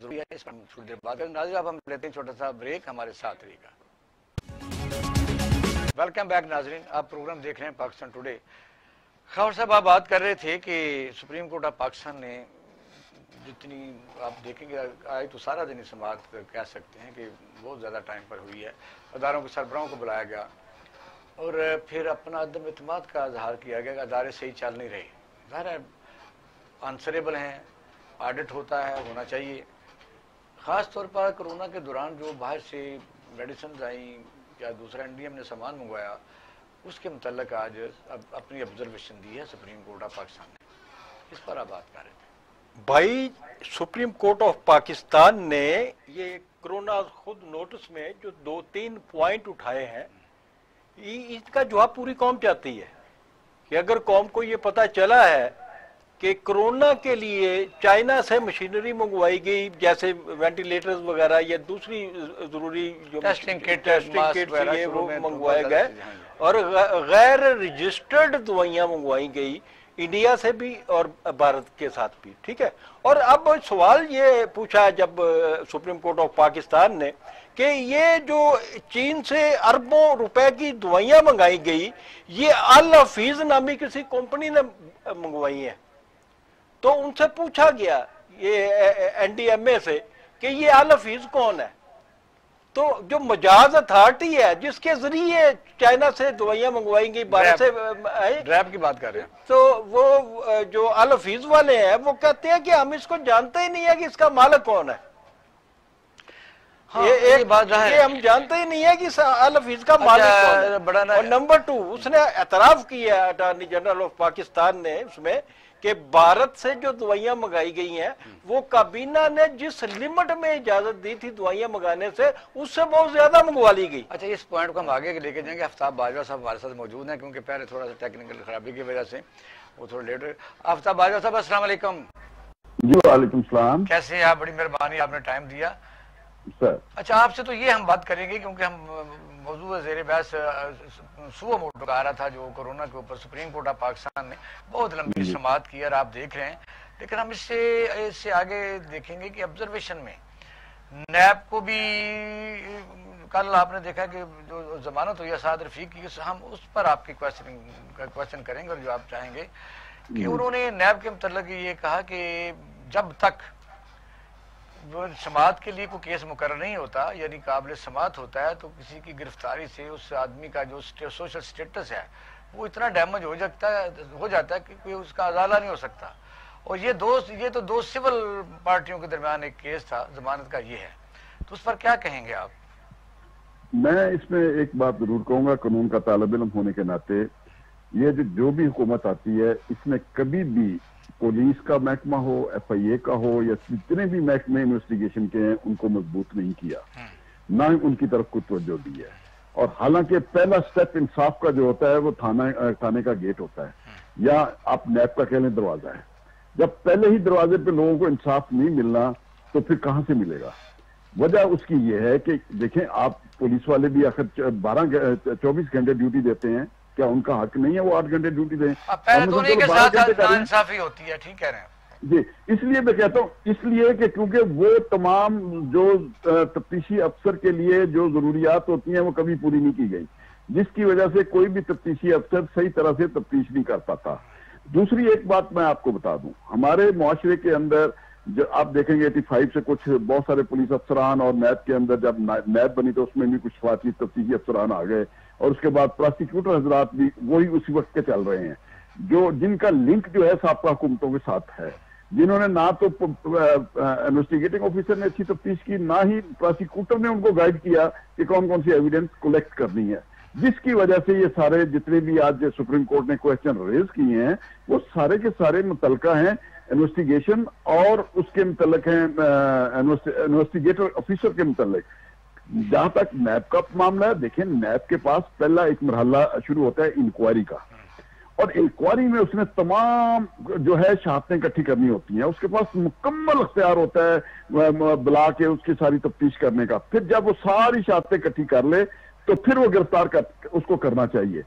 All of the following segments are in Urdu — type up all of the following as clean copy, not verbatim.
ضروری ہے، اس پر ہم تھوڑی دیر بات کریں۔ ناظرین اب ہم لیتے ہیں چھوٹا سا بریک، ہمارے ساتھ رہیے گا۔ ویلکم بیک ناظرین، آپ پروگرام دیکھ رہے ہیں پاکستان ٹوڈے۔ خاور صاحب آپ بات کر رہے تھے کہ سپریم کورٹ آف پاکستان نے جتنی آپ دیکھیں گے آج تو سارا دن اس بات کہہ سکتے ہیں کہ بہت زیادہ ٹائم پر ہوئی ہے، اداروں کے سربراہوں کو بلایا گیا اور پھر اپنا عدم اعتماد کا اظہار کیا گیا کہ ادارے صحیح چل نہیں رہے۔ ظاہر ہے آنسریبل ہیں، آڈٹ ہوتا ہے، ہونا چاہیے۔ خاص طور پر کرونا کے دوران جو باہر سے میڈیسنز آئیں یا دوسرا انڈیا نے سامان منگوایا، اس کے متعلق آج اپنی آبزرویشن دی ہے سپریم کورٹ آف پاکستان نے، اس پر آپ بات کر رہے تھے۔ بھائی سپریم کورٹ آف پاکستان نے یہ کرونا خود نوٹس میں جو 2-3 پوائنٹ اٹھائے ہیں، اس کا جواب پوری قوم چاہتی ہے کہ اگر قوم کو یہ پتا چلا ہے کہ کرونا کے لیے چائنا سے مشینری منگوائی گئی جیسے وینٹیلیٹرز وغیرہ یا دوسری ضروری جو ٹیسٹنگ کٹ وہ منگوائے گئے اور غیر رجسٹرڈ دوائیاں منگوائی گئی انڈیا سے بھی اور بھارت کے ساتھ بھی، ٹھیک ہے۔ اور اب سوال یہ پوچھا جب سپریم کورٹ آف پاکستان نے کہ یہ جو چین سے اربوں روپے کی دوائیاں منگائی گئی یہ الحفیظ نامی کسی کمپنی نے منگوائی ہیں، تو ان سے پوچھا گیا یہ این ڈی ایم اے سے کہ یہ الحفیظ کون ہے؟ تو جو مجاز اتھارٹی ہے جس کے ذریعے چائنا سے دوائیاں منگوائی گئی بھارت سے ڈریپ کی بات کر رہے ہیں، تو وہ جو الحفیظ والے ہیں وہ کہتے ہیں کہ ہم اس کو جانتے ہی نہیں ہے کہ اس کا مالک کون ہے۔ یہ ہم جانتے ہی نہیں ہے کہ الحفیظ کا مالک کون ہے۔ اور نمبر 2 اس نے اعتراف کیا اٹارنی جنرل آف پاکستان نے اس میں کہ بھارت سے جو دوائیاں منگائی گئی ہیں وہ کابینہ نے جس لمٹ میں اجازت دی تھی دوائیاں منگانے سے اس سے بہت زیادہ منگوا لی گئی۔ اچھا اس پوائنٹ کو ہم آگے لے کے جائیں گے۔ آفتاب باجوہ صاحب ہمارے ساتھ موجود ہیں کیونکہ پہلے تھوڑا سا ٹیکنیکل خرابی کی وجہ سے وہ تھوڑا لیٹ ہوئے۔ آفتاب باجوہ صاحب السلام علیکم۔ جی وعلیکم السلام۔ کیسے ہیں آپ؟ بڑی مہربانی، آپ نے ٹائم دیا سر۔ اچھا آپ سے تو یہ ہم بات کریں گے کیونکہ ہم موضوع زیر بحث سو موٹو کا آ رہا تھا جو کورونا کے اوپر سپریم کورٹ آف پاکستان نے بہت لمبی سماعت کی اور آپ دیکھ رہے ہیں، لیکن ہم اس سے آگے دیکھیں گے کہ آبزرویشن میں نیب کو بھی کل آپ نے دیکھا کہ جو ضمانت ہوئی اسعد رفیق کی، ہم اس پر آپ کی کوشچن کریں گے اور جو آپ چاہیں گے کہ انہوں نے نیب کے متعلق یہ کہا کہ جب تک وہ سماعت کے لیے کوئی کیس مقرر نہیں ہوتا یعنی قابل سماعت ہوتا ہے تو کسی کی گرفتاری سے اس آدمی کا جو سوشل سٹیٹس ہے وہ اتنا ڈیمیج ہو جاتا ہے کہ کوئی اس کا ازالہ نہیں ہو سکتا۔ اور یہ تو دو سول پارٹیوں کے درمیان ایک کیس تھا ضمانت کا، یہ ہے، تو اس پر کیا کہیں گے آپ؟ میں اس میں ایک بات ضرور کہوں گا، قانون کا طالب علم ہونے کے ناطے یہ جو بھی حکومت آتی ہے اس نے کبھی بھی پولیس کا محکمہ ہو، ایف آئی اے کا ہو یا جتنے بھی محکمے انویسٹیگیشن کے ہیں ان کو مضبوط نہیں کیا، نہ ہی ان کی طرف کوئی توجہ دی ہے۔ اور حالانکہ پہلا سٹیپ انصاف کا جو ہوتا ہے وہ تھانے کا گیٹ ہوتا ہے یا آپ نیب کا کہہ لیں دروازہ ہے۔ جب پہلے ہی دروازے پہ لوگوں کو انصاف نہیں ملنا تو پھر کہاں سے ملے گا؟ وجہ اس کی یہ ہے کہ دیکھیں آپ پولیس والے بھی آخر 24 گھنٹے ڈیوٹی دیتے ہیں، کیا ان کا حق نہیں ہے وہ 8 گھنٹے ڈیوٹی دیں؟ پہلے تو انہیں کے ساتھ ناانصافی ہوتی ہے، ٹھیک کہہ رہے ہیں جی۔ اس لیے میں کہتا ہوں، اس لیے کہ کیونکہ وہ تمام جو تفتیشی افسر کے لیے جو ضروریات ہوتی ہیں وہ کبھی پوری نہیں کی گئی، جس کی وجہ سے کوئی بھی تفتیشی افسر صحیح طرح سے تفتیش نہیں کر پاتا۔ دوسری ایک بات میں آپ کو بتا دوں، ہمارے معاشرے کے اندر جو آپ دیکھیں گے 85 سے کچھ بہت سارے پولیس افسران اور نیب کے اندر جب نیب بنی تو اس میں بھی کچھ فاطمی تفتیشی افسران آ گئے اور اس کے بعد پراسیکیوٹر حضرات بھی وہی اسی وقت کے چل رہے ہیں جن کا لنک جو ہے سابقہ حکومتوں کے ساتھ ہے، جنہوں نے نہ تو انویسٹیگیٹنگ آفیسر نے اچھی تفتیش کی، نہ ہی پراسیکیوٹر نے ان کو گائیڈ کیا کہ کون کون سی ایویڈنس کلیکٹ کرنی ہے، جس کی وجہ سے یہ سارے جتنے بھی آج سپریم کورٹ نے کویسچن ریز کیے ہیں وہ سارے کے سارے متعلقہ ہیں انویسٹیگیشن اور اس کے متعلق ہیں انویسٹیگیٹر آفیسر کے متعلق۔ جہاں تک نیب کا معاملہ ہے، دیکھیں نیب کے پاس پہلا ایک مرحلہ شروع ہوتا ہے انکوائری کا، اور انکوائری میں اس نے تمام جو ہے شہادتیں اکٹھی کرنی ہوتی ہیں، اس کے پاس مکمل اختیار ہوتا ہے بلا کے اس کی ساری تفتیش کرنے کا۔ پھر جب وہ ساری شہادتیں اکٹھی کر لے تو پھر وہ اس کو کرنا چاہیے.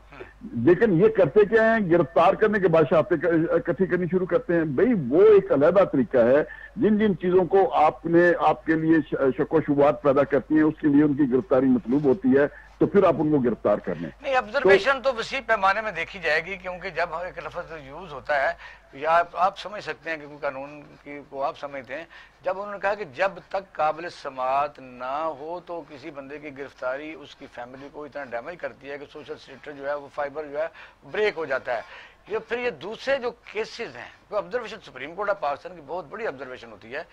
لیکن یہ کرتے کیا ہیں, گرفتار کرنے کے بعد شہادتیں اکٹھی کرنی شروع کرتے ہیں. بھئی وہ ایک علیحدہ طریقہ ہے. جن چیزوں کو آپ کے لیے شک و شبہات پیدا کرتی ہیں, اس کے لیے ان کی گرفتاری مطلوب ہوتی ہے, تو پھر آپ ان کو گرفتار کر لیں. نہیں, آبزرویشن تو وسیع پیمانے میں دیکھی جائے گی, کیونکہ جب ایک لفظ یوز ہوتا ہے, یا آپ سمجھ سکتے ہیں کہ قانون کو آپ سمجھتے ہیں, جب انہوں نے کہا کہ جب تک قابل سماعت نہ ہو تو کسی بندے کی گرفتاری اس کی فیملی کو اتنا ڈیمیج کرتی ہے کہ سوشل سیکٹر جو ہے وہ فائبر جو ہے بریک ہو جاتا ہے. پھر یہ دوسرے جو کیسز ہیں, وہ observation supreme court of Pakistan کی بہت بڑی آبزرویشن ہوتی ہے.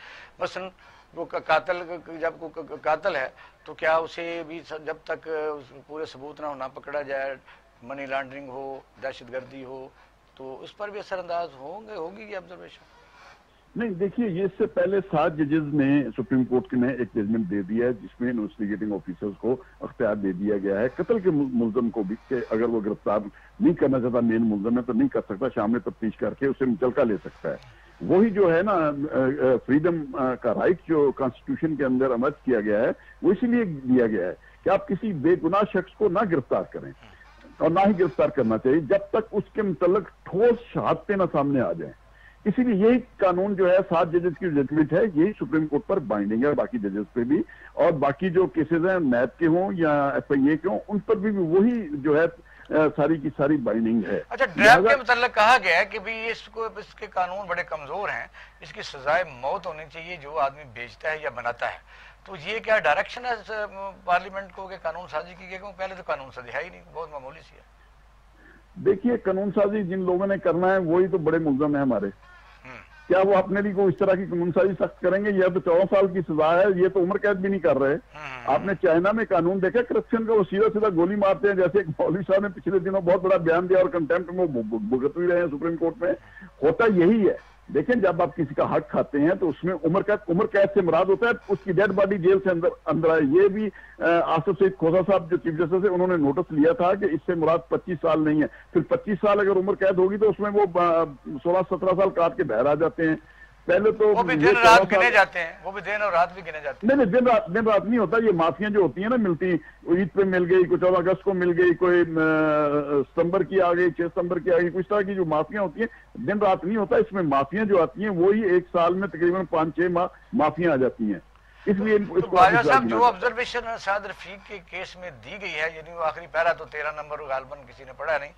مثلا وہ قاتل, جب قاتل ہے تو کیا اسے بھی جب تک پورے ثبوت نہ پکڑا جائے, منی لانڈرنگ ہو, دہشت گردی ہو, تو اس پر بھی اثر انداز ہوگی یہ آبزرویشن. نہیں دیکھیے, یہ اس سے پہلے 7 ججز نے سپریم کورٹ نے ایک ججمنٹ دے دیا ہے جس میں انویسٹیگیٹنگ آفیسرز کو اختیار دے دیا گیا ہے قتل کے ملزم کو بھی, کہ اگر وہ گرفتار نہیں کرنا چاہتا, مین ملزم ہے, تو نہیں کر سکتا, شام میں تفتیش کر کے اسے مچلکا لے سکتا ہے. وہی جو ہے نا فریڈم کا رائٹ جو کانسٹیٹیوشن کے اندر عمل کیا گیا ہے, وہ اسی لیے دیا گیا ہے کہ آپ کسی بے گناہ شخص کو نہ گرفتار کریں, اور نہ ہی گرفتار کرنا چاہیے جب تک اس کے متعلق ٹھوس شہادتیں نہ سامنے آ جائیں. اسی لیے یہی قانون جو ہے 7 ججز کی ججمنٹ ہے, یہی سپریم کورٹ پر بائنڈنگ ہے, باقی ججز پہ بھی, اور باقی جو کیسز ہیں نیب کے ہوں یا ایف آئی اے کے ہوں, ان پر بھی وہی جو ہے ساری کی ساری بائنڈنگ ہے. اچھا, ڈرائیو کے متعلق کہا گیا ہے کہ اس کے قانون بڑے کمزور ہیں, اس کی سزائے موت ہونی چاہیے جو آدمی بیچتا ہے یا بناتا ہے. تو یہ کیا ڈائریکشن ہے پارلیمنٹ کو کہ قانون سازی کی گئی؟ پہلے تو قانون سازی ہے ہی نہیں, بہت معمولی سی ہے. دیکھیے, قانون سازی جن لوگوں نے کرنا ہے وہی تو بڑے ملزم ہیں ہمارے. کیا وہ اپنے لیے کوئی اس طرح کی قانون سازی سخت کریں گے؟ یہ تو 14 سال کی سزا ہے, یہ تو عمر قید بھی نہیں کر رہے. آپ نے چائنا میں قانون دیکھا کرپشن کا, وہ سیدھا گولی مارتے ہیں, جیسے ایک مولوی صاحب نے پچھلے دنوں بہت بڑا بیان دیا اور کنٹمپٹ میں بھگت بھی رہے ہیں سپریم کورٹ میں. ہوتا یہی ہے. دیکھیں, جب آپ کسی کا حق کھاتے ہیں تو اس میں عمر قید سے مراد ہوتا ہے اس کی ڈیڈ باڈی جیل سے اندر ہے. یہ بھی آصف سعید کھوسہ صاحب جو چیف جسٹس ہے, انہوں نے نوٹس لیا تھا کہ اس سے مراد 25 سال نہیں ہے. پھر 25 سال اگر عمر قید ہوگی تو اس میں وہ 16-17 سال کاٹ کے باہر آ جاتے ہیں. پہلے تو وہ بھی دن رات گنے جاتے ہیں, وہ بھی دن اور رات بھی گنے جاتے ہیں. نہیں, دن رات نہیں ہوتا. یہ معافیاں جو ہوتی ہیں نا ملتی, عید پہ مل گئی, کوئی 14 اگست کو مل گئی, کوئی ستمبر کی آ گئی, 6 ستمبر کی آ گئی, کچھ طرح کی جو معافیاں ہوتی ہیں, دن رات نہیں ہوتا. اس میں معافیاں جو آتی ہیں وہی 1 سال میں تقریباً 5-6 ماہ معافیاں آ جاتی ہیں. اس لیے باجوہ صاحب, جو آبزرویشن سعد رفیق کے کیس میں دی گئی ہے, یعنی وہ آخری پیرا تو 13 نمبر غالباً کسی نے پڑھا نہیں,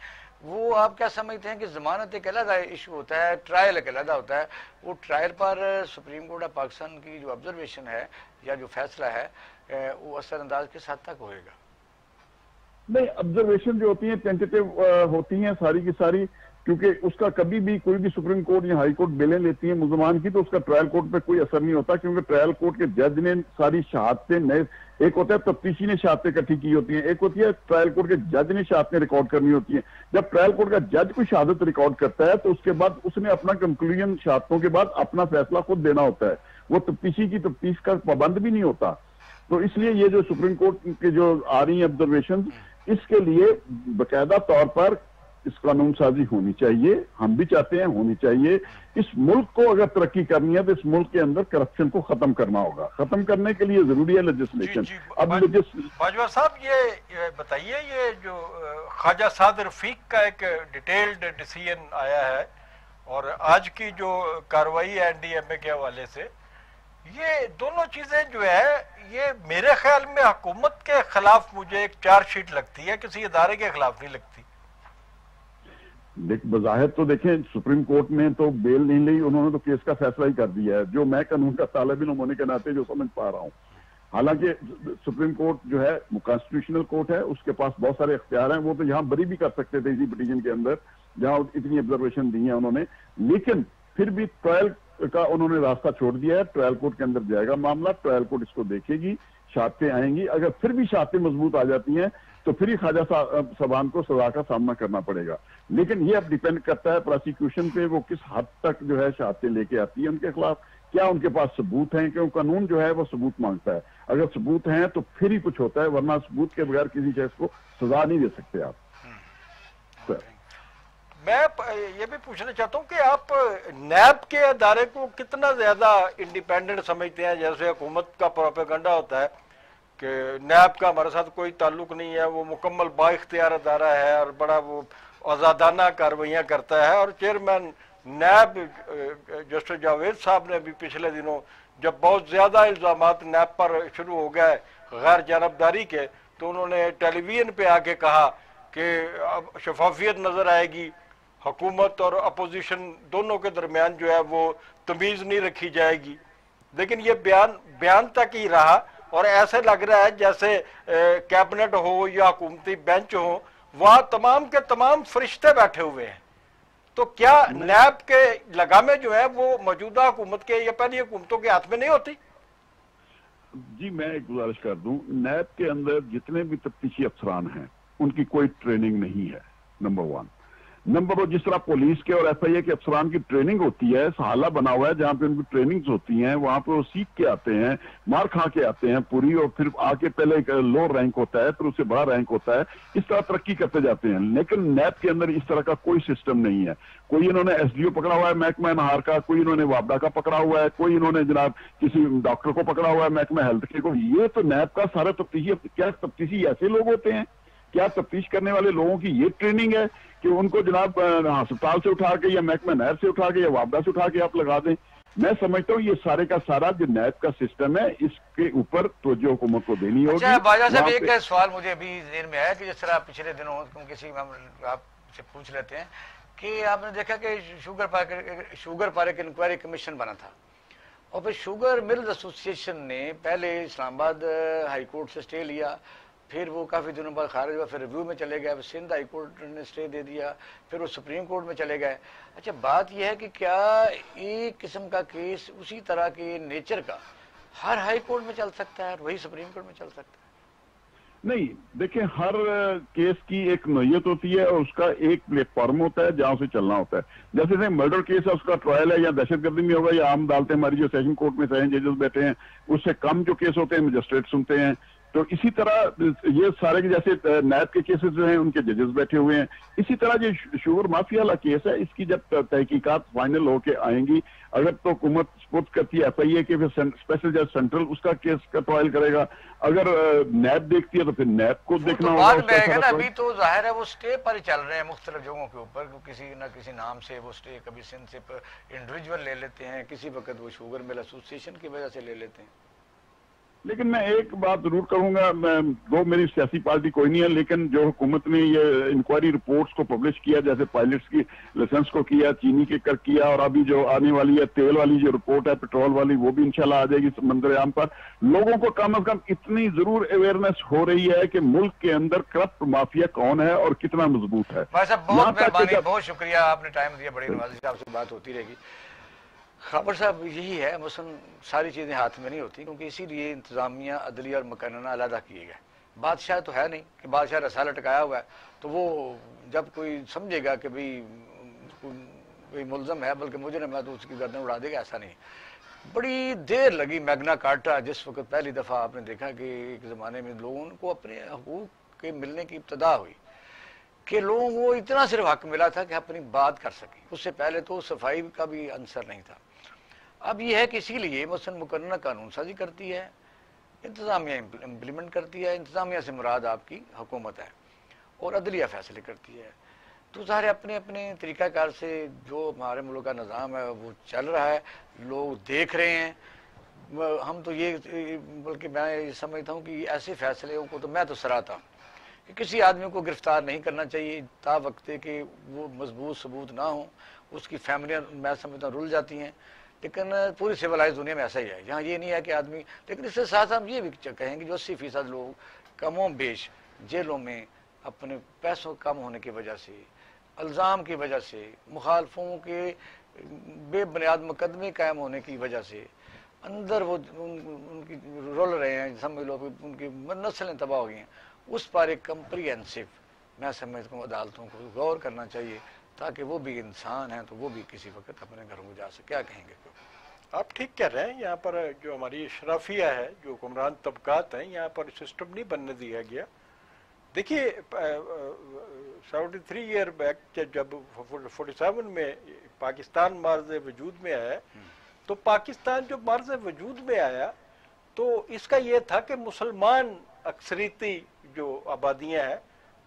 وہ آپ کیا سمجھتے ہیں کہ ضمانت ایک علیحدہ ایشو ہوتا ہے, ٹرائل ایک علیحدہ ہوتا ہے, وہ trial per supreme court of Pakistan کی جو آبزرویشن ہے یا جو فیصلہ ہے وہ اثر انداز کس حد تک ہوئے گا؟ نہیں, آبزرویشن جو ہوتی ہیں ٹینٹیٹیو ہوتی ہیں ساری کی ساری, کیونکہ اس کا کبھی بھی کوئی بھی سپریم کورٹ یا ہائی کورٹ بیلیں لیتی ہیں ملزمان کی, تو اس کا ٹرائل کورٹ پہ کوئی اثر نہیں ہوتا, کیونکہ ٹرائل کورٹ کے جج نے ساری شہادتیں ایک ہوتا ہے تفتیشی نے شہادتیں اکٹھی کی ہوتی ہیں, ایک ہوتی ہے ٹرائل کورٹ کے جج نے شہادتیں ریکارڈ کرنی ہوتی ہیں. جب ٹرائل کورٹ کا جج کوئی شہادت ریکارڈ کرتا ہے تو اس کے بعد اس نے اپنا کنکلوژن شہادتوں کے بعد اپنا فیصلہ خود دینا ہوتا ہے, وہ تفتیشی کی تفتیش کا پابند بھی نہیں ہوتا. تو اس لیے یہ جو سپریم کورٹ کے جو آ رہی ہیں آبزرویشن, اس کے لیے باقاعدہ طور پر اس قانون سازی ہونی چاہیے, ہم بھی چاہتے ہیں ہونی چاہیے. اس ملک کو اگر ترقی کرنی ہے تو اس ملک کے اندر کرپشن کو ختم کرنا ہوگا. ختم کرنے کے لیے ضروری ہے لیجسلیشن. اب باجوہ صاحب, یہ بتائیے, یہ جو خواجہ سعد رفیق کا ایک ڈیٹیلڈ ڈیسیژن آیا ہے اور آج کی جو کارروائی ہے این ڈی ایم اے کے حوالے سے, یہ دونوں چیزیں جو ہے یہ میرے خیال میں حکومت کے خلاف مجھے ایک چارج شیٹ لگتی ہے, کسی ادارے کے خلاف نہیں لگتی. بظاہر تو دیکھیں, سپریم کورٹ نے تو بیل نہیں لی, انہوں نے تو کیس کا فیصلہ ہی کر دیا ہے, جو میں قانون کا طالب علم ہونے کے ناطے جو سمجھ پا رہا ہوں. حالانکہ سپریم کورٹ جو ہے کانسٹیٹیوشنل کورٹ ہے, اس کے پاس بہت سارے اختیار ہیں, وہ تو یہاں بری بھی کر سکتے تھے اسی پٹیشن کے اندر جہاں اتنی آبزرویشن دی ہیں انہوں نے, لیکن پھر بھی ٹرائل کا انہوں نے راستہ چھوڑ دیا ہے. ٹرائل کورٹ کے اندر جائے گا معاملہ, ٹرائل کورٹ اس کو دیکھے گی, شہادتیں آئیں گی. اگر پھر بھی شہادتیں مضبوط آ جاتی ہیں تو پھر ہی خواجہ صاحبان کو سزا کا سامنا کرنا پڑے گا. لیکن یہ اب ڈیپینڈ کرتا ہے پروسیکیوشن پہ, وہ کس حد تک جو ہے شہادتیں لے کے آتی ہیں ان کے خلاف, کیا ان کے پاس ثبوت ہیں, کیوں قانون جو ہے وہ ثبوت مانگتا ہے. اگر ثبوت ہیں تو پھر ہی کچھ ہوتا ہے, ورنہ ثبوت کے بغیر کسی شخص کو سزا نہیں دے سکتے آپ. میں یہ بھی پوچھنا چاہتا ہوں کہ آپ نیب کے ادارے کو کتنا زیادہ انڈیپینڈنٹ سمجھتے ہیں؟ جیسے حکومت کا پروپیگنڈا ہوتا ہے کہ نیب کا ہمارے ساتھ کوئی تعلق نہیں ہے، وہ مکمل با اختیار ادارہ ہے اور بڑا وہ آزادانہ کارروائیاں کرتا ہے. اور چیئرمین نیب جسٹس جاوید صاحب نے بھی پچھلے دنوں جب بہت زیادہ الزامات نیب پر شروع ہو گئے غیر جانبداری کے، تو انہوں نے ٹیلی ویژن پہ آ کے کہا کہ اب شفافیت نظر آئے گی، حکومت اور اپوزیشن دونوں کے درمیان جو ہے وہ تمیز نہیں رکھی جائے گی. لیکن یہ بیان تک ہی رہا، اور ایسے لگ رہا ہے جیسے کیبنٹ ہو یا حکومتی بینچ ہو، وہاں تمام کے تمام فرشتے بیٹھے ہوئے ہیں. تو کیا نیب کے لگامیں جو ہے وہ موجودہ حکومت کے یا پہلی حکومتوں کے ہاتھ میں نہیں ہوتی؟ جی میں ایک گزارش کر دوں، نیب کے اندر جتنے بھی تفتیشی افسران ہیں ان کی کوئی ٹریننگ نہیں ہے، نمبر 1. نمبر 2، جس طرح پولیس کے اور ایف آئی اے کے افسران کی ٹریننگ ہوتی ہے، سہالہ بنا ہوا ہے جہاں پہ ان کی ٹریننگز ہوتی ہیں، وہاں پہ وہ سیکھ کے آتے ہیں، مار کھا کے آتے ہیں پوری، اور پھر آ کے پہلے ایک لو رینک ہوتا ہے، پھر اس سے بڑا رینک ہوتا ہے، اس طرح ترقی کرتے جاتے ہیں. لیکن نیب کے اندر اس طرح کا کوئی سسٹم نہیں ہے. کوئی انہوں نے ایس ڈی او پکڑا ہوا ہے محکمہ نہار کا، کوئی انہوں نے وابڈا کا پکڑا ہوا ہے، کوئی انہوں نے جناب کسی ڈاکٹر کو پکڑا ہوا ہے محکمہ ہیلتھ کے کو. یہ تو نیب کا سارا تفتیشی، کیا تفتیشی ایسے لوگ ہوتے ہیں؟ کیا تفتیش کرنے والے لوگوں کی یہ ٹریننگ ہے کہ ان کو جناب ہسپتال سے اٹھا کے یا محکمہ نہر سے اٹھا کے یا وابڈا سے اٹھا کے آپ لگا دیں؟ میں سمجھتا ہوں یہ سارے کا سارا جو نیب کا سسٹم ہے اس کے اوپر توجہ حکومت کو دینی ہوگی. اچھا باجوہ صاحب، ایک سوال مجھے ابھی ذہن میں آیا کہ جس طرح پچھلے دنوں کسی آپ سے پوچھ لیتے ہیں کہ آپ نے دیکھا کہ شوگر پر ایک انکوائری کمیشن بنا تھا، اور پھر شوگر ملز ایسوسی ایشن نے پہلے اسلام آباد ہائی کورٹ سے اسٹے لیا، پھر وہ کافی دنوں بعد خارج ہوا، پھر ریویو میں چلے گئے، سندھ ہائی کورٹ نے اسٹے دے دیا، پھر وہ سپریم کورٹ میں چلے گئے. اچھا بات یہ ہے کہ کیا ایک قسم کا کیس اسی طرح کے نیچر کا ہر ہائی کورٹ میں چل سکتا ہے اور وہی سپریم کورٹ میں چل سکتا ہے؟ نہیں، دیکھیں ہر کیس کی ایک نوعیت ہوتی ہے اور اس کا ایک پلیٹ فارم ہوتا ہے جہاں سے چلنا ہوتا ہے. جیسے مرڈر کیس ہے، اس کا ٹرائل ہے یا دہشت گردی میں ہوگا یا عام عدالتیں ہماری جو سیشن کورٹ میں سیشن ججز بیٹھے ہیں اس سے کم جو کیس ہوتے ہیں مجسٹریٹ سنتے ہیں. تو اسی طرح یہ سارے جیسے نیب کے کیسز جو ہیں ان کے ججز بیٹھے ہوئے ہیں، اسی طرح یہ شوگر مافیا والا کیس ہے، اس کی جب تحقیقات فائنل ہو کے آئیں گی، اگر تو حکومت سپورٹ کرتی ہے ایف آئی اے کے، پھر اسپیشل جج سینٹرل اس کا کیس کا ٹرائل کرے گا. اگر نیب دیکھتی ہے تو پھر نیب کو دیکھنا ہوگا. ابھی تو ظاہر ہے وہ اسٹے پر ہی چل رہے ہیں مختلف جگہوں کے اوپر، کسی نہ کسی نام سے وہ اسٹے کبھی سندھ سے انڈیویجول لے لیتے ہیں، کسی وقت وہ شوگر مل ایسوسی ایشن کی وجہ سے لے لیتے ہیں. لیکن میں ایک بات ضرور کروں گا، وہ میری سیاسی پارٹی کوئی نہیں ہے، لیکن جو حکومت نے یہ انکوائری رپورٹس کو پبلش کیا، جیسے پائلٹس کی لائسنس کو کیا، چینی کے کر کیا، اور ابھی جو آنے والی ہے تیل والی جو رپورٹ ہے پیٹرول والی، وہ بھی انشاءاللہ آ جائے گی منظر عام پر. لوگوں کو کم از کم اتنی ضرور اویئرنیس ہو رہی ہے کہ ملک کے اندر کرپٹ مافیا کون ہے اور کتنا مضبوط ہے. بھائی صاحب بہت مہربانی، بہت شکریہ، آپ نے ٹائم دیا، بڑی نوازی سے آپ سے بات ہوتی رہے گی. خبر صاحب یہی ہے، مثلا ساری چیزیں ہاتھ میں نہیں ہوتی، کیونکہ اسی لیے انتظامیہ، عدلیہ اور مقننہ علیحدہ کیے گئے. بادشاہ تو ہے نہیں کہ بادشاہ رسالہ ٹکایا ہوا ہے تو وہ جب کوئی سمجھے گا کہ کوئی ملزم ہے بلکہ مجرم ہے تو اس کی گردن اڑا دے گا، ایسا نہیں. بڑی دیر لگی میگنا کارٹا، جس وقت پہلی دفعہ آپ نے دیکھا کہ ایک زمانے میں لوگوں کو اپنے حقوق کے ملنے کی ابتدا ہوئی کہ لوگوں کو اتنا صرف حق ملا تھا کہ اپنی بات کر سکیں. اس سے پہلے تو صفائی کا بھی عنصر نہیں تھا. اب یہ ہے کہ اسی لیے مثلا مقننہ قانون سازی کرتی ہے، انتظامیہ امپلیمنٹ کرتی ہے. انتظامیہ سے مراد آپ کی حکومت ہے، اور عدلیہ فیصلے کرتی ہے. تو ظاہر اپنے اپنے طریقہ کار سے جو ہمارے ملک کا نظام ہے وہ چل رہا ہے، لوگ دیکھ رہے ہیں. ہم تو یہ بلکہ میں یہ سمجھتا ہوں کہ ایسے فیصلے کو تو میں تو سراہتا ہوں کہ کسی آدمی کو گرفتار نہیں کرنا چاہیے تا وقت کہ وہ مضبوط ثبوت نہ ہوں. اس کی فیملیاں میں سمجھتا ہوں رل جاتی ہیں. لیکن پوری سویلائز دنیا میں ایسا ہی ہے، یہاں یہ نہیں ہے کہ آدمی. لیکن اس سے ساتھ ہم یہ بھی کہیں گے جو 80% لوگ کم و بیش جیلوں میں اپنے پیسوں کم ہونے کی وجہ سے، الزام کی وجہ سے، مخالفوں کے بے بنیاد مقدمے قائم ہونے کی وجہ سے اندر وہ ان کی رول رہے ہیں، سمجھ لو ان کی نسلیں تباہ ہو گئی ہیں. اس پر ایک کمپریہنسو میں سمجھتا ہوں عدالتوں کو غور کرنا چاہیے تاکہ وہ بھی انسان ہیں تو وہ بھی کسی وقت اپنے گھروں کو جا سکے. کیا کہیں گے؟ آپ ٹھیک کہہ رہے ہیں. یہاں پر جو ہماری اشرافیہ ہے، جو حکمران طبقات ہیں، یہاں پر سسٹم نہیں بننے دیا گیا. دیکھیے 73 ایئر بیک جب 47 میں پاکستان معرض وجود میں آیا، تو پاکستان جو معرض وجود میں آیا تو اس کا یہ تھا کہ مسلمان اکثریتی جو آبادیاں ہیں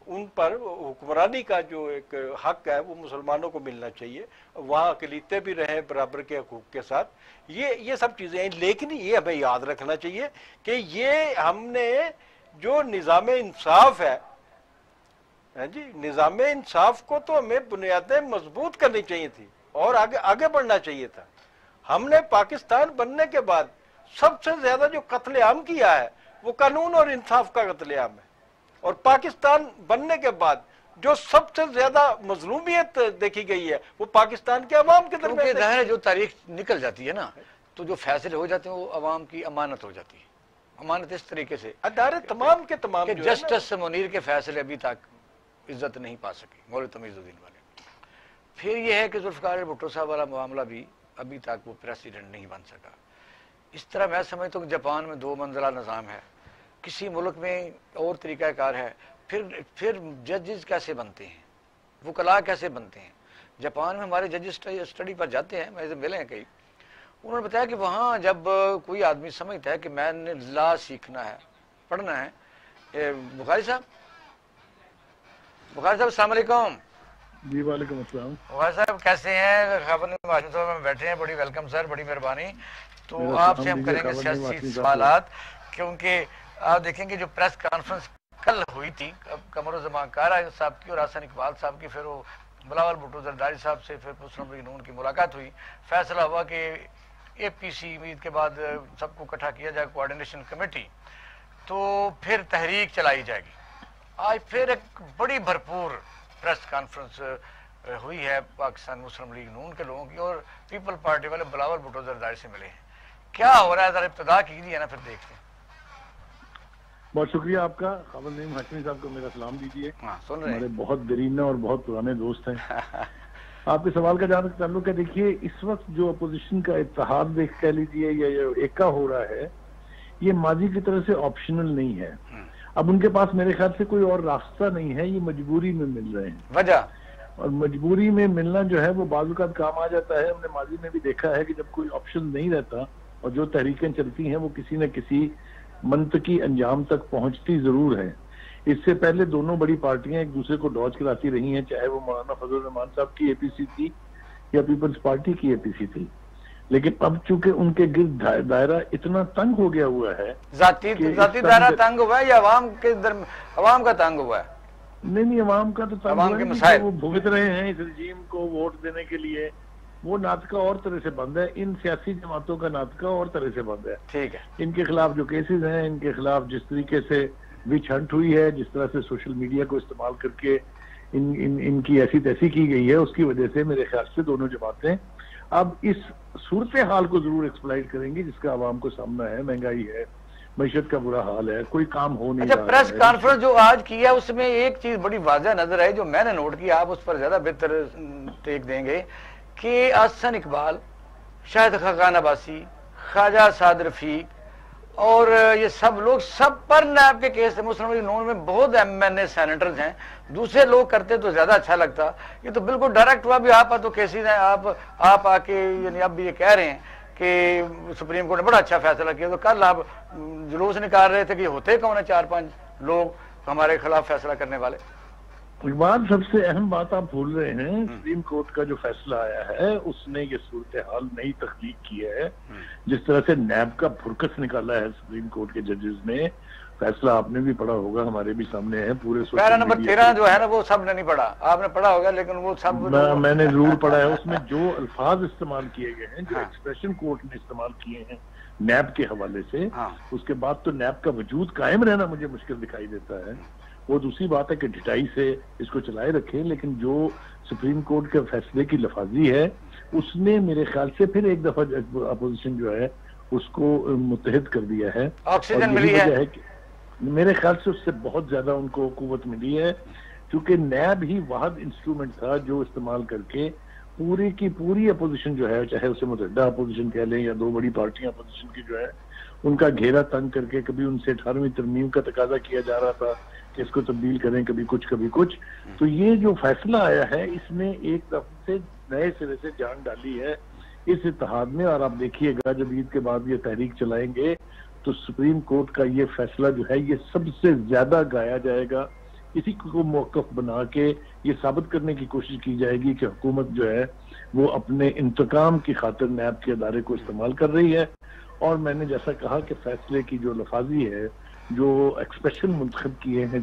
ان پر حکمرانی کا جو ایک حق ہے وہ مسلمانوں کو ملنا چاہیے، وہاں اقلیتیں بھی رہیں برابر کے حقوق کے ساتھ، یہ سب چیزیں ہیں۔ لیکن یہ ہمیں یاد رکھنا چاہیے کہ یہ ہم نے جو نظام انصاف ہے جی، نظام انصاف کو تو ہمیں بنیادیں مضبوط کرنی چاہیے تھی اور آگے بڑھنا چاہیے تھا۔ ہم نے پاکستان بننے کے بعد سب سے زیادہ جو قتل عام کیا ہے وہ قانون اور انصاف کا قتل عام ہے، اور پاکستان بننے کے بعد جو سب سے زیادہ مظلومیت دیکھی گئی ہے وہ پاکستان کے عوام کے درمیان۔ کیونکہ ظاہر ہے جو تاریخ نکل جاتی ہے نا تو جو فیصلے ہو جاتے ہیں وہ عوام کی امانت ہو جاتی ہے۔ امانت اس طریقے سے ادارے تمام کے تمام کہ جسٹس منیر کے فیصلے ابھی تک عزت نہیں پا سکے، مولوی تمیز الدین والے۔ پھر یہ ہے کہ ذوالفقار بھٹو صاحب والا معاملہ بھی ابھی تک وہ پریسیڈنٹ نہیں بن سکا۔ اس طرح میں سمجھتا ہوں کہ جاپان میں 2 منزلہ نظام ہے، کسی ملک میں اور طریقہ کار ہے، پھر ججز کیسے بنتے ہیں، وکلاء کیسے بنتے ہیں۔ جاپان میں ہمارے ججز اسٹڈی پر جاتے ہیں، میں سے ملے ہیں کئی، انہوں نے بتایا کہ وہاں جب کوئی آدمی سمجھتا ہے کہ میں نے لا سیکھنا ہے، پڑھنا ہے۔ بخاری صاحب السلام علیکم۔ جی وعلیکم السلام۔ بخاری صاحب کیسے ہیں؟ خبر نہیں صاحب میں بیٹھے ہیں، بڑی ویلکم سر، بڑی مہربانی۔ تو آپ سے ہم کریں گے سیاسی سوالات، کیونکہ آپ دیکھیں گے جو پریس کانفرنس کل ہوئی تھی قمر الزمان کارا صاحب کی اور حسن اقبال صاحب کی، پھر وہ بلاول بھٹو زرداری صاحب سے پھر مسلم لیگ نون کی ملاقات ہوئی، فیصلہ ہوا کہ اے پی سی امید کے بعد سب کو اکٹھا کیا جائے کوآرڈینیشن کمیٹی، تو پھر تحریک چلائی جائے گی۔ آج پھر ایک بڑی بھرپور پریس کانفرنس ہوئی ہے پاکستان مسلم لیگ نون کے لوگوں کی، اور پیپل پارٹی والے بلاول بھٹو زرداری سے ملے ہیں۔ کیا ہو رہا ہے ذرا ابتدا کیجیے نا، پھر دیکھتے ہیں۔ بہت شکریہ آپ کا۔ خبر نعیم ہاشمی صاحب کو میرا سلام دیجیے، سن رہے ہمارے بہت دیرینہ اور بہت پرانے دوست ہیں۔ آپ کے سوال کا جہاں تک تعلق ہے، دیکھیے اس وقت جو اپوزیشن کا اتحاد دیکھ کہہ لیجیے یا جو ایکا ہو رہا ہے، یہ ماضی کی طرح سے آپشنل نہیں ہے۔ اب ان کے پاس میرے خیال سے کوئی اور راستہ نہیں ہے، یہ مجبوری میں مل رہے ہیں۔ وجہ اور مجبوری میں ملنا جو ہے وہ بعض اوقات کام آ جاتا ہے۔ ہم نے ماضی میں بھی دیکھا ہے کہ جب کوئی آپشن نہیں رہتا اور جو تحریکیں چلتی ہیں وہ کسی نہ کسی منطقی انجام تک پہنچتی ضرور ہے۔ اس سے پہلے دونوں بڑی پارٹیاں ایک دوسرے کو ڈاج کراتی رہی ہیں، چاہے وہ مولانا فضل الرحمان صاحب کی اے پی سی تھی یا پیپلز پارٹی کی اے پی سی تھی، لیکن اب چونکہ ان کے گرد دائرہ اتنا تنگ ہو گیا ہوا ہے، ذاتی دائرہ تنگ ہوا ہے یا عوام کا تنگ ہوا ہے؟ نہیں عوام کا تو عوام کے مسائل وہ بھگت رہے ہیں اس رجیم کو ووٹ دینے کے لیے، وہ ناطقہ اور طرح سے بند ہے۔ ان سیاسی جماعتوں کا ناطقہ اور طرح سے بند ہے۔ ٹھیک ہے، ان کے خلاف جو کیسز ہیں، ان کے خلاف جس طریقے سے وچ ہنٹ ہوئی ہے، جس طرح سے سوشل میڈیا کو استعمال کر کے ان کی ایسی تیسی کی گئی ہے، اس کی وجہ سے میرے خیال سے دونوں جماعتیں اب اس صورتحال کو ضرور ایکسپلائٹ کریں گی جس کا عوام کو سامنا ہے۔ مہنگائی ہے، معیشت کا برا حال ہے، کوئی کام ہو نہیں رہا۔ پریس کانفرنس جو آج کی ہے اس میں ایک چیز بڑی واضح نظر آئی جو میں نے نوٹ کی، آپ اس پر زیادہ بہتر ٹیک دیں گے، کہ حسن اقبال، شاہد خاقان عباسی، خواجہ سعد رفیق اور یہ سب لوگ سب پر نیب کے کیس مسلم لیگ نون میں بہت ایم این اے سینیٹرز ہیں، دوسرے لوگ کرتے تو زیادہ اچھا لگتا، یہ تو بالکل ڈائریکٹ ہوا بھی آپ تو کیسز ہیں، آپ آ کے یعنی اب بھی یہ کہہ رہے ہیں کہ سپریم کورٹ نے بڑا اچھا فیصلہ کیا، تو کل آپ جلوس نکال رہے تھے کہ ہوتے کون ہیں 4-5 لوگ ہمارے خلاف فیصلہ کرنے والے۔ اقبال سب سے اہم بات آپ بھول رہے ہیں، سپریم کورٹ کا جو فیصلہ آیا ہے اس نے یہ صورتحال نئی تخلیق کی ہے۔ جس طرح سے نیب کا بھرکس نکالا ہے سپریم کورٹ کے ججز نے، فیصلہ آپ نے بھی پڑھا ہوگا، ہمارے بھی سامنے ہے پورے پیرا نمبر 13 جو ہے نا وہ سب نے نہیں پڑھا، آپ نے پڑھا ہوگا لیکن وہ سب میں نے ضرور پڑھا ہے۔ اس میں جو الفاظ استعمال کیے گئے ہیں، جو ایکسپریشن کورٹ نے استعمال کیے ہیں نیب کے حوالے سے، اس کے بعد تو نیب کا وجود قائم رہنا مجھے مشکل دکھائی دیتا ہے۔ وہ دوسری بات ہے کہ ڈٹائی سے اس کو چلائے رکھے، لیکن جو سپریم کورٹ کے فیصلے کی لفاظی ہے اس نے میرے خیال سے پھر ایک دفعہ اپوزیشن جو ہے اس کو متحد کر دیا ہے۔ آکسیجن ملی ہے، میرے خیال سے اس سے بہت زیادہ ان کو قوت ملی ہے، کیونکہ نیب ہی واحد انسٹرومنٹ تھا جو استعمال کر کے پوری کی پوری اپوزیشن جو ہے، چاہے اسے متحدہ اپوزیشن کہہ لیں یا 2 بڑی پارٹیاں اپوزیشن کی جو ہے، ان کا گھیرا تنگ کر کے کبھی ان سے 18ویں ترمیم کا تقاضا کیا جا رہا تھا کہ اس کو تبدیل کریں، کبھی کچھ کبھی کچھ۔ تو یہ جو فیصلہ آیا ہے اس نے ایک دفعہ سے نئے سرے سے جان ڈالی ہے اس اتحاد میں، اور آپ دیکھیے گا جب عید کے بعد یہ تحریک چلائیں گے تو سپریم کورٹ کا یہ فیصلہ جو ہے یہ سب سے زیادہ گایا جائے گا. اسی کو موقف بنا کے یہ ثابت کرنے کی کوشش کی جائے گی کہ حکومت جو ہے وہ اپنے انتقام کی خاطر نیب کے ادارے کو استعمال کر رہی ہے. اور میں نے جیسا کہا کہ فیصلے کی جو لفاظی ہے، جو ایکسپریشن منتخب کیے ہیں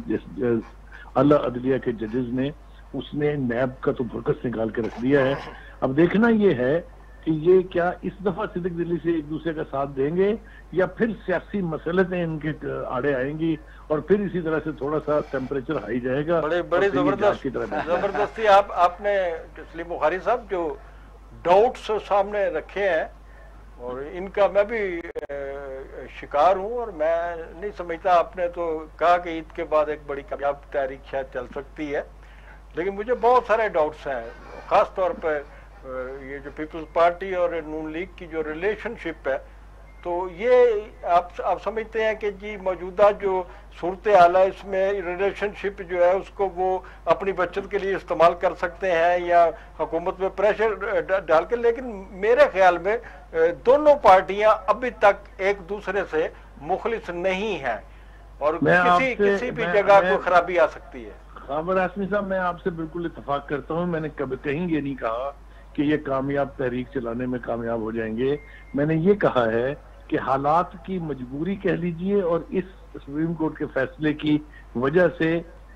اعلیٰ عدلیہ کے ججز نے، اس نے نیب کا تو بھرکس نکال کے رکھ دیا ہے. اب دیکھنا یہ ہے کہ یہ کیا اس دفعہ صدق دلی سے ایک دوسرے کا ساتھ دیں گے یا پھر سیاسی مسئلتیں ان کے آڑے آئیں گی اور پھر اسی طرح سے تھوڑا سا ٹیمپریچر ہائی جائے گا. بڑے زبردستی آپ نے سلیم بخاری صاحب جو ڈاؤٹس سامنے رکھے ہیں، اور ان کا میں بھی شکار ہوں، اور میں نہیں سمجھتا. آپ نے تو کہا کہ عید کے بعد ایک بڑی کامیاب تحریک شاید چل سکتی ہے، لیکن مجھے بہت سارے ڈاؤٹس ہیں. خاص طور پہ یہ جو پیپلز پارٹی اور نون لیگ کی جو ریلیشن شپ ہے، تو یہ آپ سمجھتے ہیں کہ جی موجودہ جو صورتحال ہے اس میں ریلیشن شپ جو ہے اس کو وہ اپنی بچت کے لیے استعمال کر سکتے ہیں یا حکومت میں پریشر ڈال کے؟ لیکن میرے خیال میں دونوں پارٹیاں ابھی تک ایک دوسرے سے مخلص نہیں ہیں، اور کسی بھی جگہ کوئی خرابی آ سکتی ہے. خابر ہاشمی صاحب، میں آپ سے بالکل اتفاق کرتا ہوں. میں نے کبھی کہیں یہ نہیں کہا کہ یہ کامیاب تحریک چلانے میں کامیاب ہو جائیں گے. میں نے یہ کہا ہے کہ حالات کی مجبوری کہہ لیجئے اور اس سپریم کورٹ کے فیصلے کی وجہ سے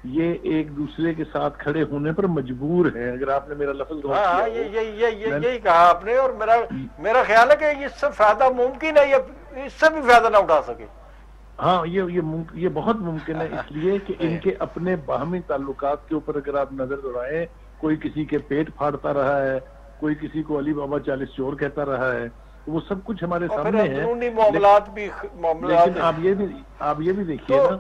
یہ ایک دوسرے کے ساتھ کھڑے ہونے پر مجبور ہیں. اگر آپ نے میرا لفظ یہی کہا آپ نے، اور میرا خیال ہے کہ اس سے فائدہ ممکن ہے، اس سے بھی فائدہ نہ اٹھا سکے. ہاں، یہ بہت ممکن ہے، اس لیے کہ ان کے اپنے باہمی تعلقات کے اوپر اگر آپ نظر دوڑائیں، کوئی کسی کے پیٹ پھاڑتا رہا ہے، کوئی کسی کو علی بابا 40 چور کہتا رہا ہے، وہ سب کچھ ہمارے سامنے ہے. لیکن آپ یہ بھی دیکھیے نا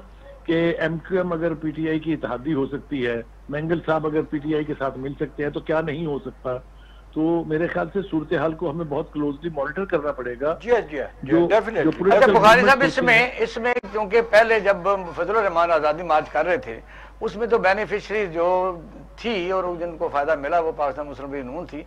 کہ ایم کیو ایم اگر پی ٹی آئی کی اتحادی ہو سکتی ہے، مینگل صاحب اگر پی ٹی آئی کے ساتھ مل سکتے ہیں، تو کیا نہیں ہو سکتا؟ تو میرے خیال سے صورتحال کو ہمیں بہت کلوزلی مانیٹر کرنا پڑے گا. بخاری صاحب، اس میں کیونکہ پہلے جب فضل الرحمان آزادی مارچ کر رہے تھے اس میں تو بینیفیشری جو تھی اور جن کو فائدہ ملا وہ پاکستان مسلم لیگ نون تھی.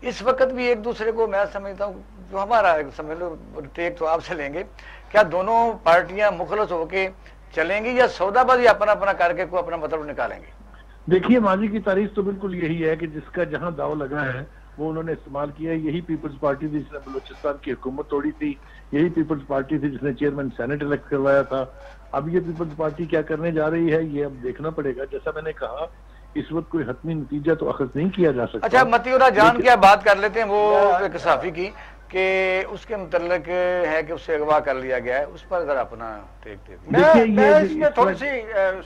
اس وقت بھی ایک دوسرے کو میں سمجھتا ہوں جو ہمارا سمجھ لو ٹیک تو آپ سے لیں گے، کیا دونوں پارٹیاں مخلص ہو کے چلیں گی یا سودا بازی اپنا کر کے کو اپنا مطلب نکالیں گے؟ دیکھیے، ماضی کی تاریخ تو بالکل یہی ہے کہ جس کا جہاں داؤ لگا ہے وہ انہوں نے استعمال کیا ہے. یہی پیپلز پارٹی تھی جس نے بلوچستان کی حکومت توڑی تھی، یہی پیپلز پارٹی تھی جس نے چیئرمین سینٹ الیکٹ کروایا تھا. اب یہ پیپلز پارٹی کیا کرنے جا رہی ہے یہ اب دیکھنا پڑے گا. جیسا میں نے کہا، اس وقت کوئی حتمی نتیجہ تو اخذ نہیں کیا جا سکتا. اچھا، متی اللہ جان کی آپ بات کر لیتے ہیں، وہ ایک صحافی کی کہ اس کے متعلق ہے کہ اسے اغوا کر لیا گیا ہے، اس پر ذرا اپنا ٹیک دے دیں. میں اس میں تھوڑی سی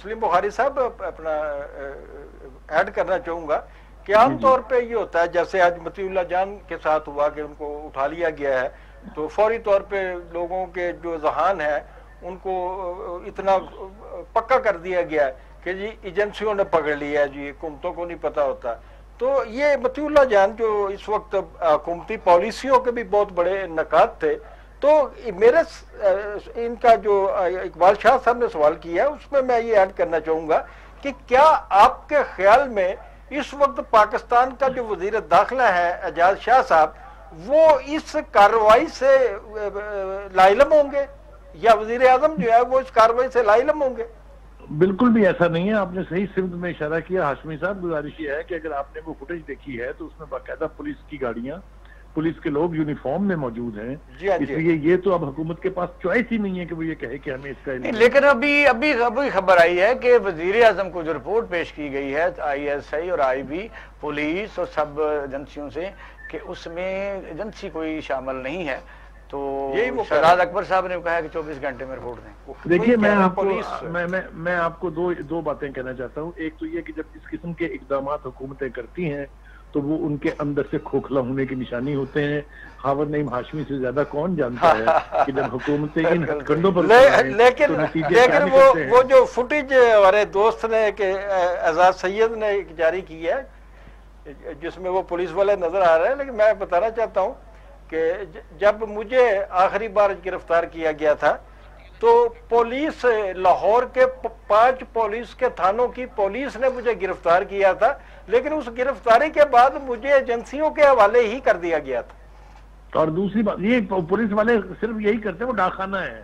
سلیم بخاری صاحب اپنا ایڈ کرنا چاہوں گا کہ عام طور پہ یہ ہوتا ہے، جیسے آج متی اللہ جان کے ساتھ ہوا کہ ان کو اٹھا لیا گیا ہے، تو فوری طور پہ لوگوں کے جو ذہان ہے ان کو اتنا پکا کر دیا گیا ہے کہ جی ایجنسیوں نے پکڑ لیا ہے، جی حکومتوں کو نہیں پتا ہوتا. تو یہ متی اللہ جان جو اس وقت حکومتی پالیسیوں کے بھی بہت بڑے نکات تھے. تو میرے ان کا جو اقبال شاہ صاحب نے سوال کیا ہے اس میں یہ ایڈ کرنا چاہوں گا کہ کیا آپ کے خیال میں اس وقت پاکستان کا جو وزیر داخلہ ہے اعجاز شاہ صاحب، وہ اس کارروائی سے لاعلم ہوں گے، یا وزیر اعظم جو ہے وہ اس کارروائی سے لاعلم ہوں گے؟ بالکل بھی ایسا نہیں ہے. آپ نے صحیح سمت میں اشارہ کیا ہاشمی صاحب. گزارش یہ ہے کہ اگر آپ نے وہ فوٹیج دیکھی ہے تو اس میں باقاعدہ پولیس کی گاڑیاں، پولیس کے لوگ یونیفارم میں موجود ہیں. اس لیے یہ تو اب حکومت کے پاس چوائس ہی نہیں ہے کہ وہ یہ کہے کہ ہمیں اس کا. لیکن ابھی خبر آئی ہے کہ وزیر اعظم کو جو رپورٹ پیش کی گئی ہے ISI اور IB پولیس اور سب ایجنسیوں سے کہ اس میں ایجنسی کوئی شامل نہیں ہے، تو شہزاد اکبر صاحب نے کہا کہ 24 گھنٹے میں رپورٹ دیں. دیکھیے، میں آپ کو دو باتیں کہنا چاہتا ہوں. ایک تو یہ کہ جب اس قسم کے اقدامات حکومتیں کرتی ہیں تو وہ ان کے اندر سے کھوکھلا ہونے کی نشانی ہوتے ہیں. خاور نعیم ہاشمی سے زیادہ کون جانتا ہے کہ جب حکومتیں ان ہتھکنڈوں پر لیکن وہ جو فوٹیج ہمارے دوست نے کہ اعزاز سید نے جاری کی ہے جس میں وہ پولیس والے نظر آ رہے ہیں، لیکن میں بتانا چاہتا ہوں کہ جب مجھے آخری بار گرفتار کیا گیا تھا تو پولیس لاہور کے 5 پولیس کے تھانوں کی پولیس نے مجھے گرفتار کیا تھا، لیکن اس گرفتاری کے بعد مجھے ایجنسیوں کے حوالے ہی کر دیا گیا تھا. اور دوسری بات یہ پولیس والے صرف یہی کرتے ہیں، وہ ڈاک خانہ ہے.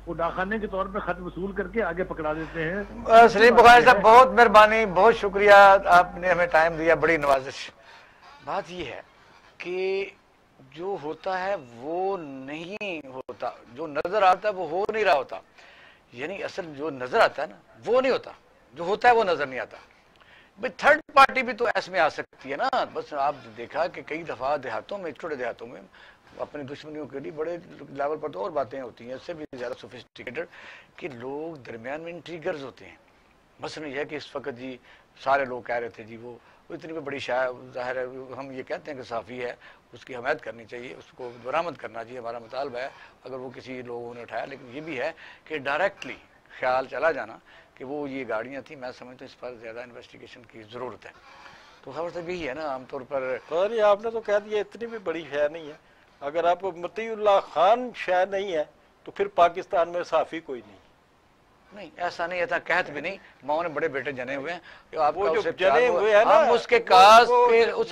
وہ ڈاکخانے کے طور پہ خط وصول کر کے آگے پکڑا دیتے ہیں۔ سلیم بخاری صاحب بہت مہربانی، بہت شکریہ، آپ نے ہمیں ٹائم دیا، بڑی نوازش۔ بات یہ ہے کہ جو ہوتا ہے وہ نہیں ہوتا، جو نظر آتا ہے وہ ہو نہیں رہا ہوتا، یعنی اصل جو نظر آتا ہے نا وہ نہیں ہوتا، جو ہوتا ہے وہ نظر نہیں آتا۔ بھئی تھرڈ پارٹی بھی تو ایس میں آ سکتی ہے نا، بس آپ دیکھا کہ کئی دفعہ دیہاتوں میں، چھوٹے دیہاتوں میں اپنی دشمنیوں کے لیے بڑے لیول پر تو اور باتیں ہوتی ہیں، اس سے بھی زیادہ سوفسٹیکیٹڈ، کہ لوگ درمیان میں انٹریگرز ہوتے ہیں۔ مثلا یہ ہے کہ اس وقت جی سارے لوگ کہہ رہے تھے جی وہ اتنی بھی بڑی ظاہر ہے، ہم یہ کہتے ہیں کہ صحافی ہے، اس کی حمایت کرنی چاہیے، اس کو برآمد کرنا چاہیے، ہمارا مطالبہ ہے اگر وہ کسی لوگوں نے اٹھایا۔ لیکن یہ بھی ہے کہ ڈائریکٹلی خیال چلا جانا کہ وہ یہ گاڑیاں تھیں، میں سمجھتا ہوں اس پر زیادہ انویسٹیگیشن کی ضرورت ہے۔ تو خبر صاحب یہی ہے نا، عام طور پر آپ نے تو کہہ دیا اتنی بھی بڑی شے نہیں ہے، اگر آپ مطیع اللہ خان شے نہیں ہے تو پھر پاکستان میں صحافی کوئی نہیں، ایسا نہیں ایسا کہت بھی نہیں، ماؤں نے بڑے بیٹے جنے ہوئے ہیں، آپ وہ کا جو اسے جنے ہوئے ہیں نا، ہم اس کے کاس کے اس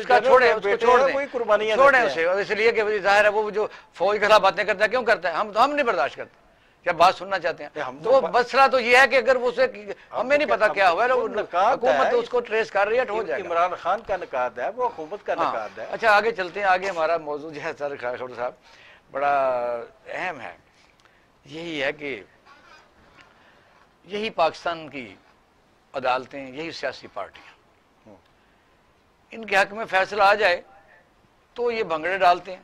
کا چھوڑیں، اس کو چھوڑ دیں، کوئی قربانیاں چھوڑیں اسے، اس لیے کہ ظاہر ہے وہ جو فوج کے خلاف باتیں کرتا ہے کیوں کرتا ہے، ہم نہیں برداشت کرتے جب بات سننا چاہتے ہیں۔ تو مسئلہ تو یہ ہے کہ اگر اسے ہمیں نہیں پتا کیا ہوا ہے، حکومت اس کو ٹریس کر رہی ہے، ہو جائے گا۔ عمران خان کا نکات ہے، وہ حکومت کا نکات ہے۔ اچھا آگے چلتے ہیں، آگے ہمارا موضوع جو ہے سر خبر صاحب بڑا اہم ہے، یہی ہے کہ یہی پاکستان کی عدالتیں، یہی سیاسی پارٹیاں، ان کے حق میں فیصلہ آ جائے تو یہ بھنگڑے ڈالتے ہیں،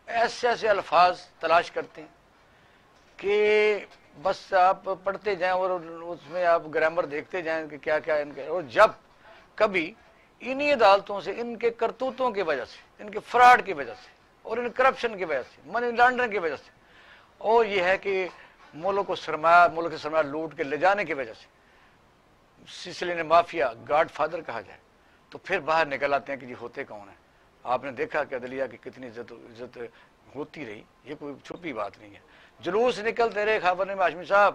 ایسے ایسے الفاظ تلاش کرتے ہیں کہ بس آپ پڑھتے جائیں اور اس میں آپ گرامر دیکھتے جائیں کہ کیا کیا ان کے، اور جب کبھی انہی عدالتوں سے ان کے کرتوتوں کی وجہ سے، ان کے فراڈ کی وجہ سے اور ان کرپشن کی وجہ سے، منی لانڈرنگ کی وجہ سے، اور یہ ہے کہ ملک کو سرمایہ، ملک کے سرمایہ لوٹ کے لے جانے کی وجہ سے سلسلے نے مافیا گاڈ فادر کہا جائے، تو پھر باہر نکل آتے ہیں کہ جی ہوتے کون ہیں۔ آپ نے دیکھا کہ عدلیہ کی کتنی عزت ہوتی رہی، یہ کوئی چھپی بات نہیں ہے۔ جلوس نکلتے رہے خاور نعیم ہاشمی صاحب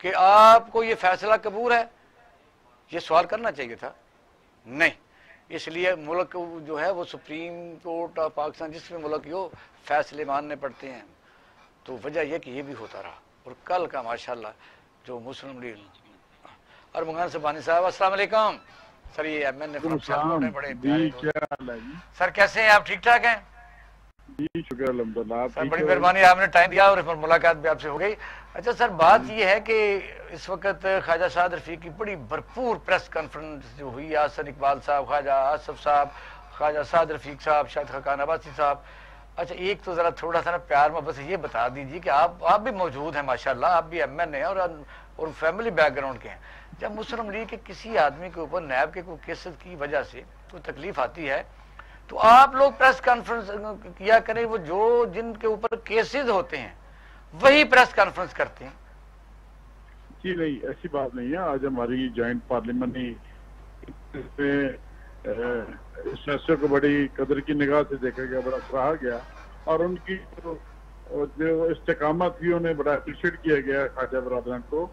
کہ آپ کو یہ فیصلہ قبول ہے، یہ سوال کرنا چاہیے تھا، نہیں، اس لیے ملک جو ہے وہ سپریم کورٹ آف پاکستان، جس میں ملک ہو فیصلے ماننے پڑتے ہیں، تو وجہ یہ کہ یہ بھی ہوتا رہا۔ اور کل کا ماشاءاللہ جو مسلم لیگ اور منگان سبحانی صاحب، السلام علیکم سر، یہ ایم این اے بڑے سر، کیسے ہیں آپ؟ ٹھیک ٹھاک ہیں جی؟ شکر الحمدللہ، سر بڑی مہربانی، آپ نے ٹائم دیا اور اس پر ملاقات بھی آپ سے ہو گئی۔ اچھا سر، بات یہ ہے کہ اس وقت خواجہ سعد رفیق کی بڑی بھرپور پریس کانفرنس جو ہوئی، حسن اقبال صاحب، خواجہ آصف صاحب، خواجہ سعد رفیق صاحب، شاہد خاقان عباسی صاحب۔ اچھا ایک تو ذرا تھوڑا سا نا پیار محبت سے یہ بتا دیجیے کہ آپ بھی موجود ہیں ماشاءاللہ، آپ بھی ایم این اے اور فیملی بیک گراؤنڈ کے ہیں، جب مسلم لیگ کے کسی آدمی کے اوپر نیب کے کوئی کیسز کی وجہ سے کوئی تکلیف آتی ہے تو آپ لوگ پریس کانفرنس کیا کریں، وہ جو جن کے اوپر کیسز ہوتے ہیں وہی پریس کانفرنس کرتے ہیں۔ جی نہیں، ایسی بات نہیں ہے۔ آج ہماری جوائنٹ پارلیمنٹری اس فیصلے کو بڑی قدر کی نگاہ سے دیکھا گیا، بڑا سراہا گیا، اور ان کی جو استقامت تھی انہیں بڑا اپریشیٹ کیا گیا خواجہ برادران کو۔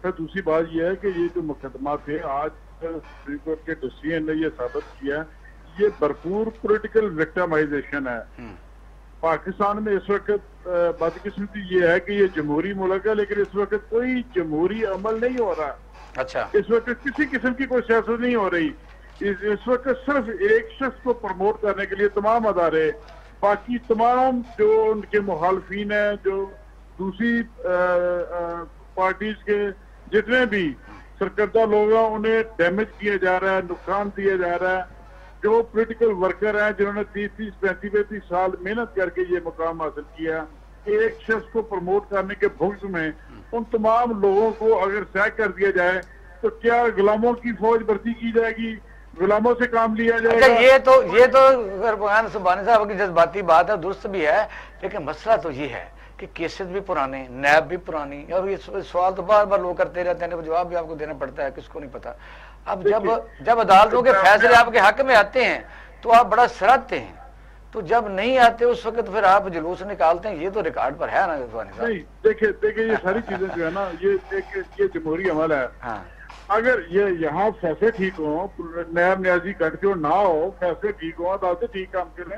پھر دوسری بات یہ ہے کہ یہ جو مقدمات تھے، آج سپریم کورٹ کے ڈسیزن نے یہ ثابت کیا، یہ بھرپور پولیٹیکل وکٹمائزیشن ہے۔ پاکستان میں اس وقت بدقسمتی یہ ہے کہ یہ جمہوری ملک ہے، لیکن اس وقت کوئی جمہوری عمل نہیں ہو رہا۔ اچھا، اس وقت کسی قسم کی کوئی سیاست نہیں ہو رہی۔ اس وقت صرف ایک شخص کو پروموٹ کرنے کے لیے تمام ادارے، باقی تمام جو ان کے مخالفین ہیں، جو دوسری پارٹیز کے جتنے بھی سرکردہ لوگ ہیں، انہیں ڈیمیج کیا جا رہا ہے، نقصان دیا جا رہا ہے۔ جو پولیٹیکل ورکر ہیں جنہوں نے 30 35 سال محنت کر کے یہ مقام حاصل کیا، ایک شخص کو پروموٹ کرنے کے بغض میں ان تمام لوگوں کو اگر سیک کر دیا جائے تو کیا غلاموں کی فوج بھرتی کی جائے گی؟ غلاموں سے کام لیا جائے گا؟ یہ تو سبحانی صاحب کی جذباتی بات ہے، درست بھی ہے، لیکن مسئلہ تو یہ ہے کہ کیسز بھی پرانے، نیب بھی پرانی، اور یہ سوال تو بار بار لوگ کرتے رہتے ہیں، جواب بھی آپ کو دینا پڑتا ہے، کس کو نہیں پتا۔ اب جب عدالتوں کے فیصلے آپ کے حق میں آتے ہیں تو آپ بڑا سراہتے ہیں، تو جب نہیں آتے اس وقت پھر آپ جلوس نکالتے ہیں، یہ تو ریکارڈ پر ہے نا سبحانی صاحب۔ نہیں، دیکھیں یہ ساری چیزیں جو ہے نا، یہ جمہوری عمل ہے۔ اگر یہ یہاں فیصلے ٹھیک ہوں، نیب نیازی کٹ کے نہ ہو، فیصلے ٹھیک ہوں، عدالتیں ٹھیک کام کریں،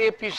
APC